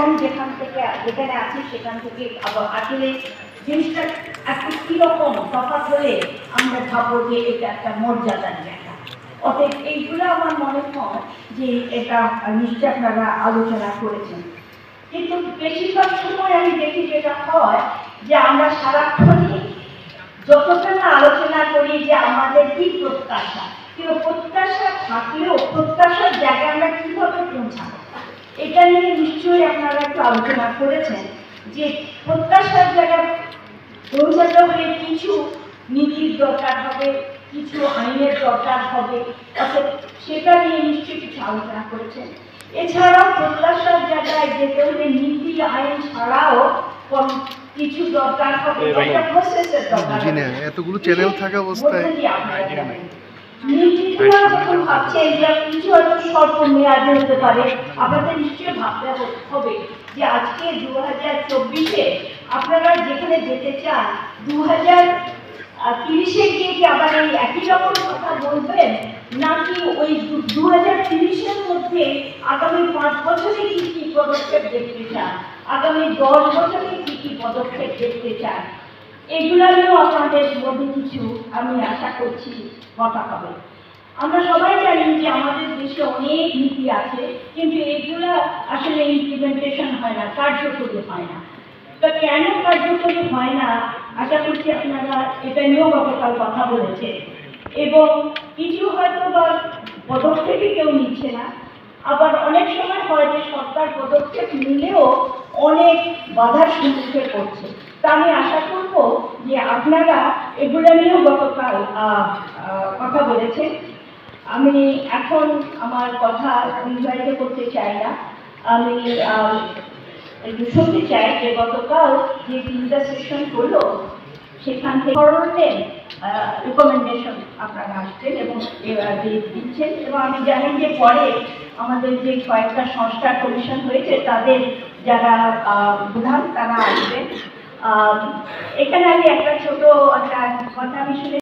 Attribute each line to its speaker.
Speaker 1: এখন যেখানে আছি সেখান থেকে আসলে জিনিসটা একটু কীরকম তফাৎ হলে আমরা ভাববো যে এটা একটা মর্যাদার জায়গা। অতএব এইগুলো আমার মনে হয় যে এটা নিশ্চয় আপনারা আলোচনা করেছেন, কিন্তু বেশিরভাগ সময় আমি দেখি যেটা হয় যে আমরা সারাক্ষণই যতটা না আলোচনা করি যে আমাদের কি প্রত্যাশা, কিন্তু প্রত্যাশা থাকলেও প্রত্যাশার জায়গায় আমরা কীভাবে পৌঁছাবো এটা নিয়ে নিশ্চয়ই আপনারা একটু আলোচনা করেছেন যে প্রত্যাশার জায়গায় পৌঁছাতে হলে কিছু নীতির দরকার হবে, কিছু আইনের দরকার হবে, অর্থাৎ সেটা নিয়ে নিশ্চয়ই কিছু আলোচনা করেছেন। এছাড়াও প্রত্যাশার জায়গায় যেতে হলে নীতি আইন ছাড়াও কিছু দরকার হবে, একটা প্রসেসের দরকার হবে।
Speaker 2: এতগুলো চ্যানেল থাকা অবস্থায়
Speaker 1: নীতিগুলো যখন ভাবছেন যে কিছু হয়তো স্বল্প মেয়াদে হতে পারে, আপনাদের নিশ্চয়ই ভাবতে হবে যে আজকে 2024-এ আপনারা যেখানে যেতে চান 2030-এ গিয়ে কি আবার এই একই রকম কথা বলবেন, নাকি ওই 2030-এর মধ্যে আগামী 5 বছরে কি কি পদক্ষেপ দেখতে চান, আগামী 10 বছরে কি কি পদক্ষেপ দেখতে চান, এগুলো নিয়েও আপনাদের মধ্যে কিছু আমি আশা করছি কথা হবে। আমরা সবাই জানি যে আমাদের দেশে অনেক নীতি আছে, কিন্তু এগুলো আসলে ইমপ্লিমেন্টেশন হয় না, কার্যকরী হয় না। তো কেন কার্যকরী হয় না আশা করছি আপনারা এটা নিয়েও গতকাল কথা বলেছে, এবং কিছু হয়তো বা পদক্ষেপই কেউ নিচ্ছে না, আবার অনেক সময় হয় যে সরকার পদক্ষেপ নিলেও অনেক বাধার সম্মুখে পড়ছে। তা আমি আশা করব যে আপনারা এগুলো নিয়েও গতকাল কথা বলেছেন। আমি এখন আমার কথা নির্ধারিত করতে চাই না, আমি একটু শুনতে চাই যে গতকাল যে 3টা সেশন হলো সেখান থেকে ধরনের রিকমেন্ডেশন আপনারা আসছেন এবং দিচ্ছেন, এবং আমি জানি যে পরে আমাদের যে কয়েকটা সংস্কার কমিশন হয়েছে তাদের যারা প্রধান তারা আসবেন। এখানে আমি একটা ছোট একটা কথা আমি শুনে